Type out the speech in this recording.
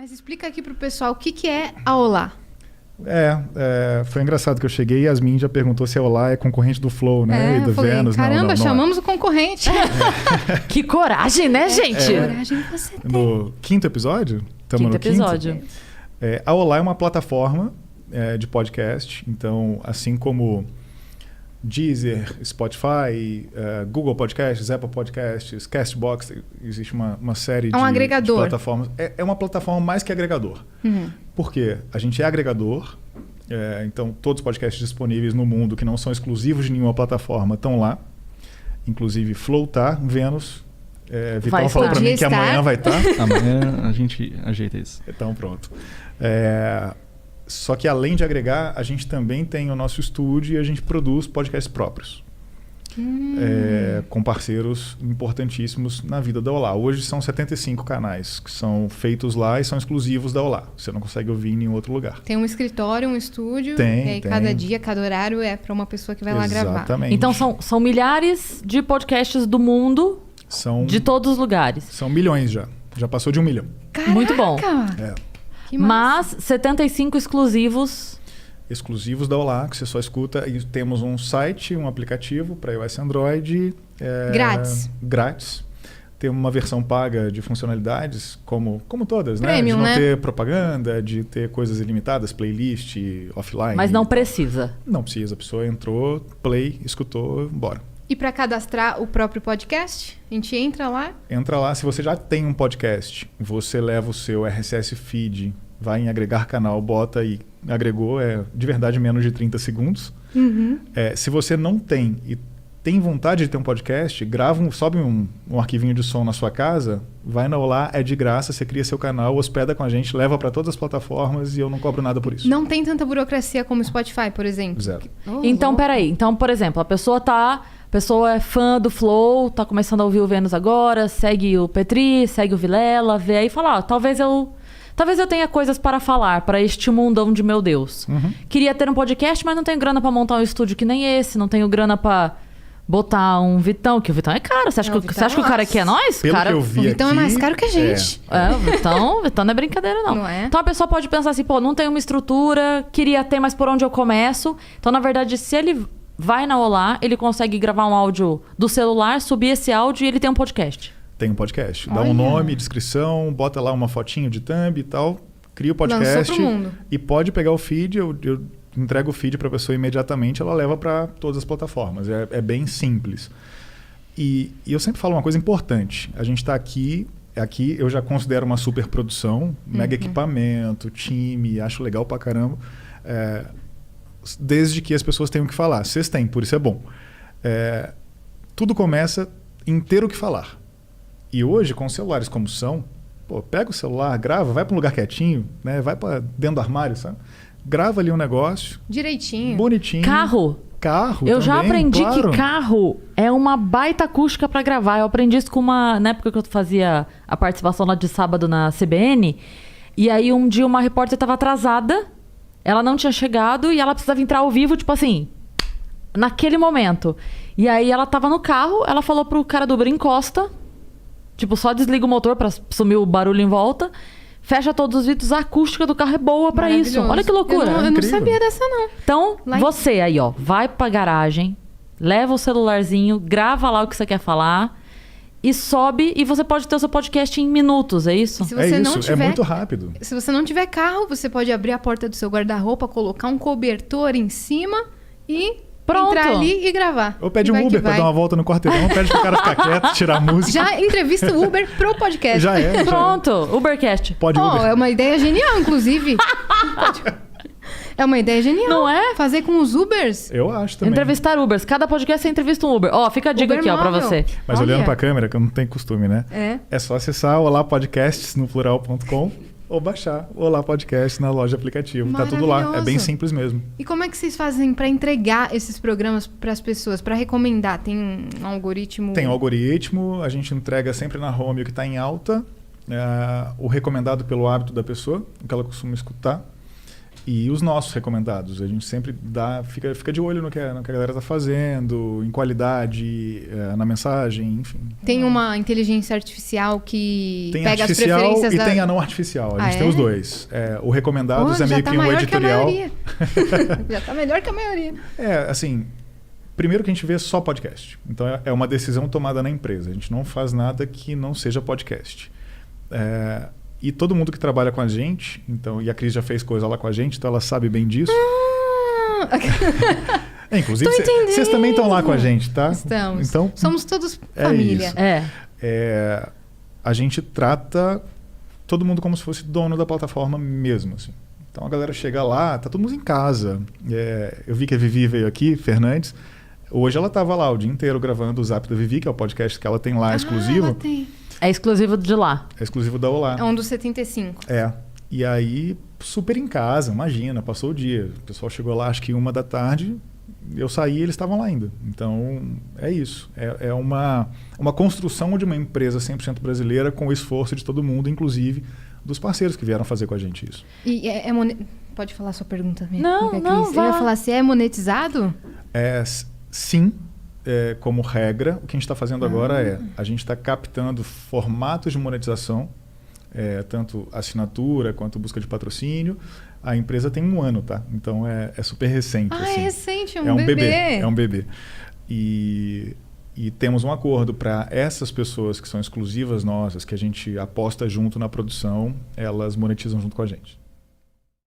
Mas explica aqui pro pessoal o que é a Olá. Foi engraçado que eu cheguei e a Yasmin já perguntou se a Olá é concorrente do Flow, né? E do Vênus. Caramba, chamamos o concorrente. Que coragem, né, gente? Que coragem você tem. No quinto episódio? Quinto episódio. A Olá é uma plataforma de podcast. Então, assim como Deezer, Spotify, Google Podcasts, Apple Podcasts, Castbox, existe uma série de plataformas. É uma plataforma mais que agregador. Por quê? A gente é agregador, então todos os podcasts disponíveis no mundo que não são exclusivos de nenhuma plataforma estão lá. Inclusive Flow tá, Vênus. Vitão falou para mim que amanhã vai estar. Amanhã a gente ajeita isso. Então pronto. Só que além de agregar, a gente também tem o nosso estúdio e a gente produz podcasts próprios. Com parceiros importantíssimos na vida da Olá. Hoje são 75 canais que são feitos lá e são exclusivos da Olá. Você não consegue ouvir em nenhum outro lugar. Tem um escritório, um estúdio. Tem, e aí cada dia, cada horário é para uma pessoa que vai lá gravar. Exatamente. Então são milhares de podcasts do mundo, de todos os lugares. São milhões já. Já passou de 1 milhão. Caraca! Muito bom. Mas 75 exclusivos da Olá, que você só escuta. E temos um site, um aplicativo para iOS e Android. Grátis. Tem uma versão paga de funcionalidades, como todas, Premium, né? De não ter propaganda, de ter coisas ilimitadas, playlist, offline. Mas não precisa. Não precisa. A pessoa entrou, play, escutou, bora. E para cadastrar o próprio podcast, a gente entra lá? Entra lá. Se você já tem um podcast, você leva o seu RSS feed, vai em agregar canal, bota e agregou, de verdade menos de 30 segundos. Se você não tem e tem vontade de ter um podcast, sobe um arquivinho de som na sua casa, vai na Olá, é de graça, você cria seu canal, hospeda com a gente, leva para todas as plataformas e eu não cobro nada por isso. Não tem tanta burocracia como o Spotify, por exemplo? Zero. Então, peraí. Então, por exemplo, a pessoa é fã do Flow, tá começando a ouvir o Vênus agora, segue o Petri, segue o Vilela, vê aí e fala, talvez eu tenha coisas para falar para este mundão de meu Deus. Queria ter um podcast, mas não tenho grana para montar um estúdio que nem esse, não tenho grana para botar um Vitão, que o Vitão é caro. Você acha que o cara aqui é nós? Pelo que eu vi o Vitão aqui, é mais caro que a gente. O Vitão não é brincadeira, não. Não é? Então a pessoa pode pensar assim, não tenho uma estrutura, queria ter, mas por onde eu começo? Então, na verdade, se ele vai na Olá, ele consegue gravar um áudio do celular, subir esse áudio e ele tem um podcast. Tem um podcast. Dá um nome, descrição, bota lá uma fotinho de thumb e tal, cria o podcast. Lançou pro mundo. E pode pegar o feed, eu entrego o feed para a pessoa imediatamente, ela leva para todas as plataformas. É bem simples. E eu sempre falo uma coisa importante. A gente está aqui eu já considero uma super produção, mega equipamento, time, acho legal pra caramba. Desde que as pessoas tenham o que falar. Vocês têm, por isso é bom. Tudo começa em ter o que falar. E hoje, com celulares como são, pega o celular, grava, vai para um lugar quietinho, né? Vai para dentro do armário, sabe? Grava ali um negócio. Direitinho. Bonitinho. Carro Eu também, já aprendi que carro é uma baita acústica para gravar. Eu aprendi isso na época que eu fazia a participação lá de sábado na CBN. E aí um dia uma repórter estava atrasada, ela não tinha chegado e ela precisava entrar ao vivo, tipo assim, naquele momento. E aí ela tava no carro, ela falou pro cara do Uber, encosta, tipo, só desliga o motor pra sumir o barulho em volta, fecha todos os vidros, a acústica do carro é boa pra isso. Olha que loucura. Eu não sabia dessa, não. Então, você aí, vai pra garagem, leva o celularzinho, grava lá o que você quer falar e sobe, e você pode ter o seu podcast em minutos, é isso? Se você não tiver, é muito rápido. Se você não tiver carro, você pode abrir a porta do seu guarda-roupa, colocar um cobertor em cima e entrar ali e gravar. Ou pede um Uber pra dar uma volta no quarteirão, pede pro cara ficar quieto, tirar a música. Já entrevista o Uber pro podcast. Já é. Pronto, Ubercast. Pode Uber. É uma ideia genial, inclusive. É uma ideia genial. Não é? Fazer com os Ubers. Eu acho também. Entrevistar Ubers. Cada podcast você entrevista um Uber. Fica a dica Uber aqui, pra móvel. você. Mas olhando pra câmera, que eu não tenho costume, né? É só acessar Olá Podcasts no plural.com ou baixar o Olá Podcast na loja de aplicativo. Tá tudo lá. É bem simples mesmo. E como é que vocês fazem pra entregar esses programas pras pessoas? Pra recomendar? Tem um algoritmo? Tem um algoritmo. A gente entrega sempre na home o que tá em alta. O recomendado pelo hábito da pessoa, o que ela costuma escutar. E os nossos recomendados. A gente sempre fica de olho no que a galera está fazendo, em qualidade, na mensagem, enfim. Tem uma inteligência artificial que Tem pega artificial as preferências e tem a não artificial. A gente tem os dois. O recomendados é meio que um editorial. Já tá melhor que a maioria. Assim, primeiro que a gente vê só podcast. Então é uma decisão tomada na empresa. A gente não faz nada que não seja podcast. E todo mundo que trabalha com a gente, então, e a Cris já fez coisa lá com a gente, então ela sabe bem disso. Inclusive, vocês também estão lá com a gente, tá? Estamos. Então, somos todos família. A gente trata todo mundo como se fosse dono da plataforma mesmo, assim. Então a galera chega lá, tá todo mundo em casa. Eu vi que a Vivi veio aqui, Fernandes. Hoje ela estava lá o dia inteiro gravando o Zap da Vivi, que é o podcast que ela tem lá exclusivo. Ela tem. É exclusivo de lá. É exclusivo da Olá. É um dos 75. E aí, super em casa, imagina, passou o dia. O pessoal chegou lá, acho que 13h, eu saí e eles estavam lá ainda. Então, é isso. É uma construção de uma empresa 100% brasileira com o esforço de todo mundo, inclusive dos parceiros que vieram fazer com a gente isso. E pode falar a sua pergunta mesmo? Não, eu ia falar se é monetizado? Sim. Como regra, o que a gente está fazendo agora a gente está captando formatos de monetização, tanto assinatura quanto busca de patrocínio. A empresa tem 1 ano, tá? Então é super recente. Assim. É recente, é um bebê. É um bebê. E temos um acordo para essas pessoas que são exclusivas nossas, que a gente aposta junto na produção, elas monetizam junto com a gente.